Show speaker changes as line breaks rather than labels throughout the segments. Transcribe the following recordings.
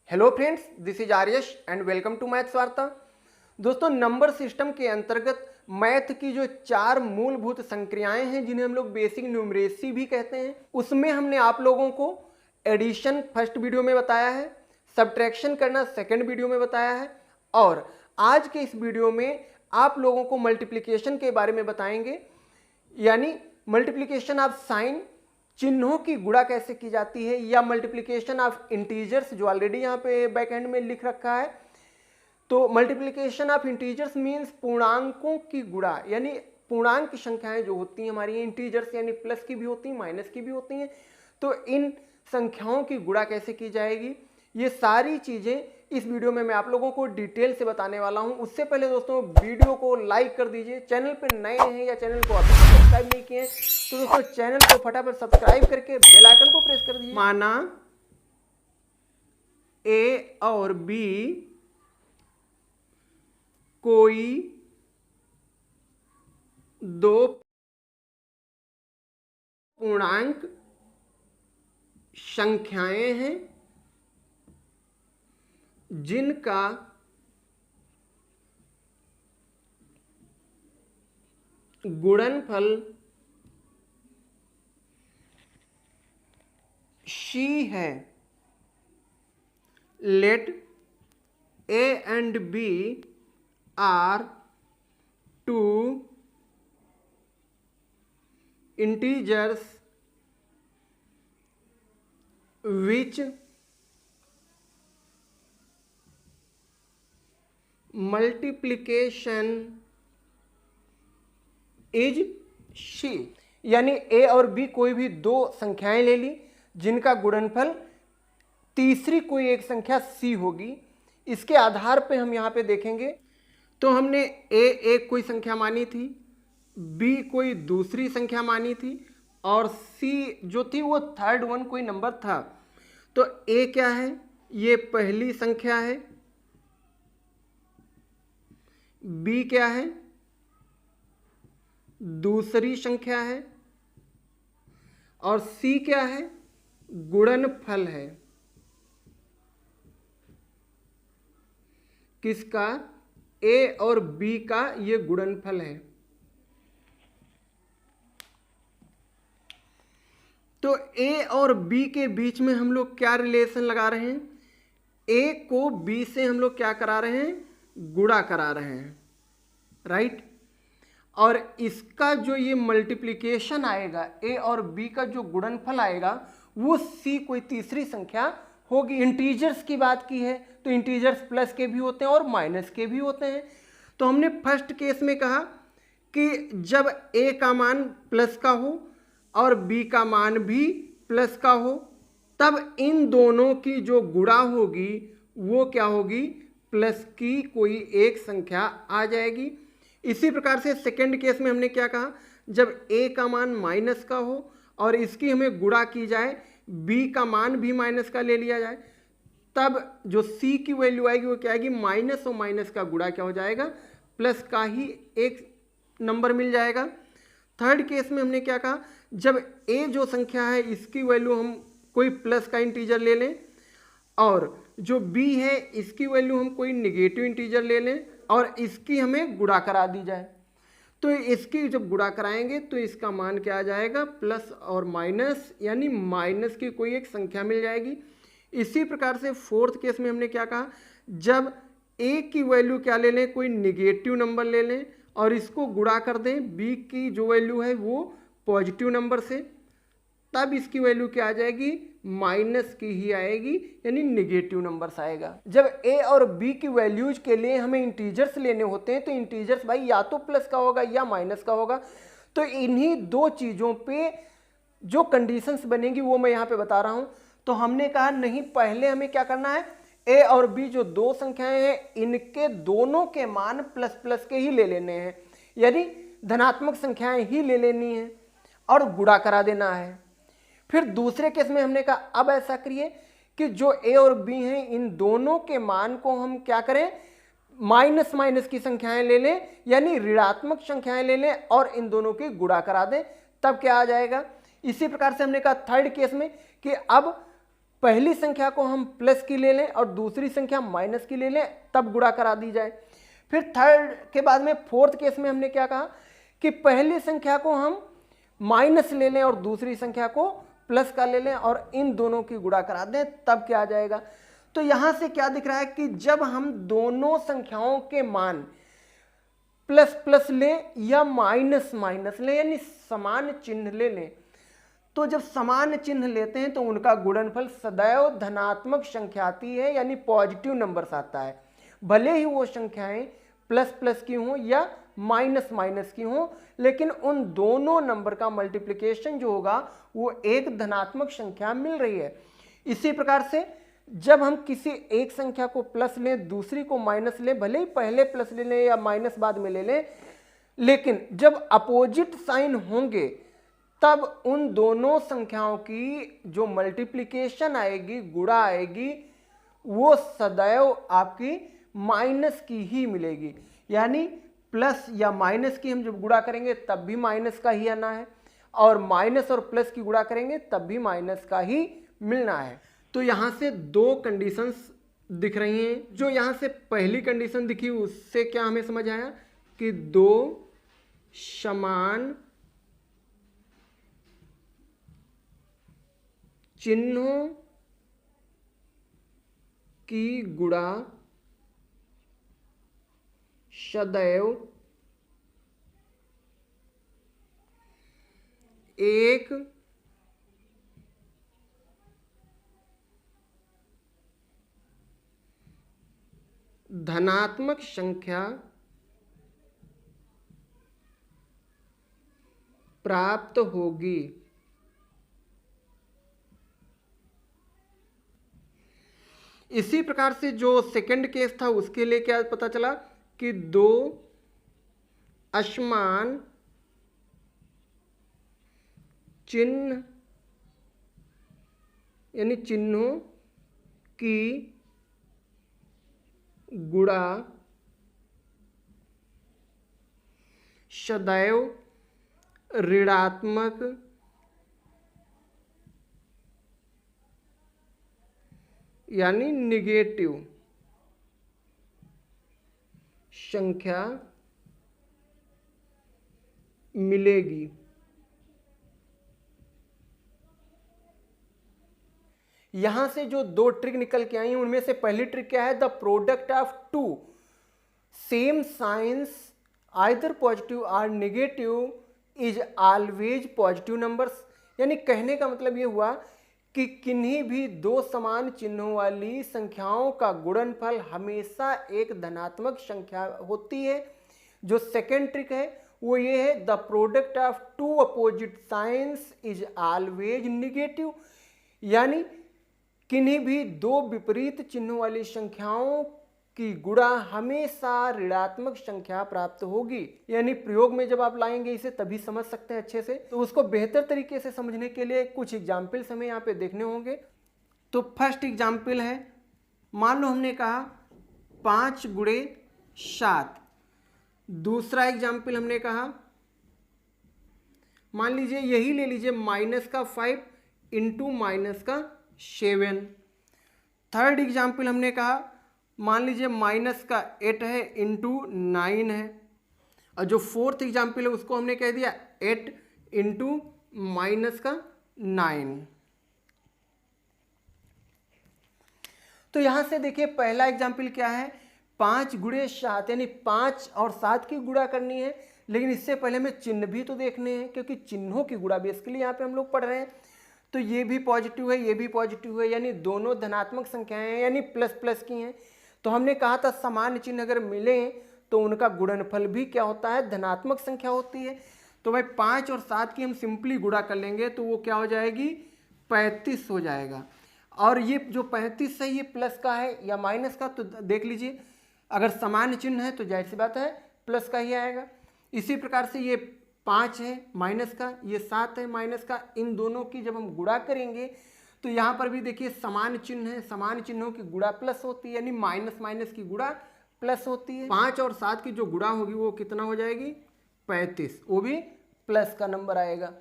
Hello friends, this is Aryash and welcome to maths Varta. दोस्तों, number system के अंतर्गत math की जो चार मूलभूत संक्रियाएं हैं जिन्हें हम लोग बेसिक न्यूमरेसी भी कहते हैं, उसमें हमने आप लोगों को एडिशन फर्स्ट वीडियो में बताया है, सब्ट्रैक्शन करना सेकंड वीडियो में बताया है और आज के इस वीडियो में आप लोगों को मल्टीप्लिकेशन के बारे में बताएंगे। यानी मल्टीप्लिकेशन ऑफ साइन, चिन्हों की गुणा कैसे की जाती है, या मल्टीप्लिकेशन ऑफ इंटीजर्स जो ऑलरेडी यहाँ पे बैक एंड में लिख रखा है। तो मल्टीप्लिकेशन ऑफ इंटीजर्स मीन्स पूर्णांकों की गुणा, यानी पूर्णांक की संख्याएं जो होती हैं हमारी इंटीजर्स, यानी प्लस की भी होती हैं माइनस की भी होती हैं। तो इन संख्याओं की गुणा कैसे की जाएगी, ये सारी चीजें इस वीडियो में मैं आप लोगों को डिटेल से बताने वाला हूं। उससे पहले दोस्तों वीडियो को लाइक कर दीजिए, चैनल पर नए हैं या चैनल को अभी सब्सक्राइब नहीं किए तो दोस्तों चैनल को फटाफट सब्सक्राइब करके बेल आइकन को प्रेस कर दीजिए। माना ए और बी कोई दो पूर्णांक संख्याएं हैं जिनका गुणनफल C है। Let A and B are two integers which multiplication is C। यानी A और B कोई भी दो संख्याएं ले ली जिनका गुणनफल तीसरी कोई एक संख्या C होगी। इसके आधार पे हम यहां पे देखेंगे तो हमने A एक कोई संख्या मानी थी, B कोई दूसरी संख्या मानी थी और C जो थी वो थर्ड वन कोई नंबर था। तो A क्या है, ये पहली संख्या है, B क्या है, दूसरी संख्या है और C क्या है, गुणनफल है। किसका? A और B का ये गुणनफल है। तो A और B के बीच में हम लोग क्या रिलेशन लगा रहे हैं? A को B से हम लोग क्या करा रहे हैं? गुणा करा रहे हैं, राइट। और इसका जो ये मल्टीप्लिकेशन आएगा, A और B का जो गुणनफल आएगा वो C कोई तीसरी संख्या होगी। इंटीजर्स की बात की है तो इंटीजर्स प्लस के भी होते हैं और माइनस के भी होते हैं। तो हमने फर्स्ट केस में कहा कि जब A का मान प्लस का हो और B का मान भी प्लस का हो तब इन दोनों की जो गुणा होगी वो क्या होगी? प्लस की कोई एक संख्या आ जाएगी। इसी प्रकार से सेकंड केस में हमने क्या कहा, जब A का मान माइनस का हो और इसकी हमें गुणा की जाए, B का मान भी माइनस का ले लिया जाए, तब जो C की वैल्यू आएगी वो क्या आएगी? माइनस और माइनस का गुणा क्या हो जाएगा? प्लस का ही एक नंबर मिल जाएगा। थर्ड केस में हमने क्या कहा, जब A जो संख्या है इसकी वैल्यू हम कोई प्लस का इंटीजर ले लें और जो B है इसकी वैल्यू हम कोई निगेटिव इंटीजर ले लें और इसकी हमें गुणा करा दी जाए, तो इसकी जब गुणा कराएंगे तो इसका मान क्या आ जाएगा? प्लस और माइनस, यानी माइनस की कोई एक संख्या मिल जाएगी। इसी प्रकार से फोर्थ केस में हमने क्या कहा, जब A की वैल्यू क्या ले लें? कोई निगेटिव नंबर ले लें और इसको गुणा कर दें B की जो वैल्यू है वो पॉजिटिव नंबर से, तब इसकी वैल्यू क्या आ जाएगी? माइनस की ही आएगी, यानी निगेटिव नंबर्स आएगा। जब A और B की वैल्यूज के लिए हमें इंटीजर्स लेने होते हैं तो इंटीजर्स भाई या तो प्लस का होगा या माइनस का होगा। तो इन्हीं दो चीज़ों पे जो कंडीशंस बनेंगी वो मैं यहाँ पे बता रहा हूँ। तो हमने कहा नहीं, पहले हमें क्या करना है, A और B जो दो संख्याएं हैं इनके दोनों के मान प्लस प्लस के ही ले लेने हैं, यानी धनात्मक संख्याएं ही ले लेनी है और गुणा करा देना है। फिर दूसरे केस में हमने कहा अब ऐसा करिए कि जो A और B हैं इन दोनों के मान को हम क्या करें? माइनस माइनस की संख्याएं ले लें, यानी ऋणात्मक संख्याएं ले लें और इन दोनों की गुणा करा दें, तब क्या आ जाएगा? इसी प्रकार से हमने कहा थर्ड केस में कि अब पहली संख्या को हम प्लस की ले लें और दूसरी संख्या माइनस की ले लें, तब गुणा करा दी जाए। फिर थर्ड के बाद में फोर्थ केस में हमने क्या कहा कि पहली संख्या को हम माइनस ले लें और दूसरी संख्या को प्लस का ले लें और इन दोनों की गुणा करा दें, तब क्या आ जाएगा। तो यहां से क्या दिख रहा है कि जब हम दोनों संख्याओं के मान प्लस प्लस लें या माइनस माइनस लें, यानी समान चिन्ह ले लें, तो जब समान चिन्ह लेते हैं तो उनका गुणनफल सदैव धनात्मक संख्या आती है, यानी पॉजिटिव नंबर्स आता है, भले ही वो संख्याएं प्लस प्लस की हों या माइनस माइनस की हों, लेकिन उन दोनों नंबर का मल्टीप्लिकेशन जो होगा वो एक धनात्मक संख्या मिल रही है। इसी प्रकार से जब हम किसी एक संख्या को प्लस लें, दूसरी को माइनस लें, भले ही पहले प्लस ले लें या माइनस बाद में ले लें, लेकिन जब अपोजिट साइन होंगे तब उन दोनों संख्याओं की जो मल्टीप्लिकेशन आएगी, गुणा आएगी, वो सदैव आपकी माइनस की ही मिलेगी। यानी प्लस या माइनस की हम जब गुणा करेंगे तब भी माइनस का ही आना है, और माइनस और प्लस की गुणा करेंगे तब भी माइनस का ही मिलना है। तो यहां से दो कंडीशंस दिख रही हैं। जो यहां से पहली कंडीशन दिखी उससे क्या हमें समझ आया कि दो समान चिन्हों की गुणा सदैव एक धनात्मक संख्या प्राप्त होगी। इसी प्रकार से जो सेकंड केस था उसके लिए क्या पता चला कि दो असमान चिन्ह यानी चिन्हों की गुणा सदैव ऋणात्मक यानी निगेटिव संख्या मिलेगी। यहां से जो दो ट्रिक निकल के आई उनमें से पहली ट्रिक क्या है, the product of two same signs either positive और negative is always positive numbers. यानी कहने का मतलब यह हुआ कि किन्हीं भी दो समान चिन्हों वाली संख्याओं का गुणनफल हमेशा एक धनात्मक संख्या होती है। जो सेकेंड ट्रिक है वो ये है, the product of two opposite signs is always negative. यानी किन्हीं भी दो विपरीत चिन्हों वाली संख्याओं की गुणा हमेशा ऋणात्मक संख्या प्राप्त होगी। यानी प्रयोग में जब आप लाएंगे इसे तभी समझ सकते हैं अच्छे से। तो उसको बेहतर तरीके से समझने के लिए कुछ एग्जाम्पल्स हमें यहाँ पे देखने होंगे। तो फर्स्ट एग्जाम्पल है, मान लो हमने कहा 5 गुणे 7। दूसरा एग्जाम्पल हमने कहा, मान लीजिए यही ले लीजिए माइनस का 5 इंटू माइनस का 7। थर्ड एग्जाम्पल हमने कहा, मान लीजिए माइनस का 8 है इंटू 9 है। और जो फोर्थ एग्जाम्पल है उसको हमने कह दिया 8 इंटू माइनस का 9। तो यहां से देखिए पहला एग्जाम्पल क्या है, 5 गुणे 7 यानी 5 और 7 की गुणा करनी है। लेकिन इससे पहले हमें चिन्ह भी तो देखने हैं, क्योंकि चिन्हों की गुणा बेसिकली यहाँ पे हम लोग पढ़ रहे हैं। तो ये भी पॉजिटिव है, ये भी पॉजिटिव है, यानी दोनों धनात्मक संख्याएं हैं, यानी प्लस प्लस की हैं। तो हमने कहा था समान चिन्ह अगर मिले तो उनका गुणनफल भी क्या होता है, धनात्मक संख्या होती है। तो भाई 5 और 7 की हम सिंपली गुणा कर लेंगे तो वो क्या हो जाएगी, 35 हो जाएगा। और ये जो 35 है ये प्लस का है या माइनस का, तो देख लीजिए अगर समान चिन्ह है तो जाहिर सी बात है प्लस का ही आएगा। इसी प्रकार से ये 5 है माइनस का, ये 7 है माइनस का, इन दोनों की जब हम गुणा करेंगे तो यहाँ पर भी देखिए समान चिन्ह है, समान चिन्हों की गुणा प्लस होती है, यानी माइनस माइनस की गुणा प्लस होती है। 5 और 7 की जो गुणा होगी वो कितना हो जाएगी, 35, वो भी प्लस का नंबर आएगा।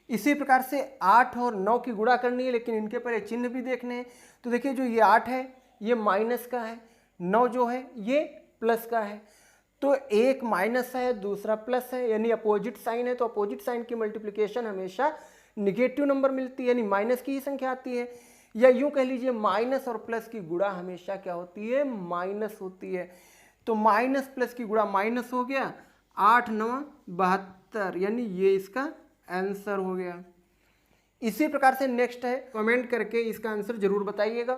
इसी प्रकार से 8 और 9 की गुणा करनी है, लेकिन इनके पहले चिन्ह भी देखने हैं। तो देखिए जो ये 8 है ये माइनस का है, 9 जो है ये प्लस का है। तो एक माइनस है दूसरा प्लस है, यानी अपोजिट साइन है, तो अपोजिट साइन की मल्टीप्लिकेशन हमेशा निगेटिव नंबर मिलती है, यानी माइनस की ही संख्या आती है। या यूं कह लीजिए माइनस और प्लस की गुणा हमेशा क्या होती है, माइनस होती है। तो माइनस प्लस की गुणा माइनस हो गया, 8 9 72, यानी ये इसका आंसर हो गया। इसी प्रकार से नेक्स्ट है, कमेंट करके इसका आंसर जरूर बताइएगा।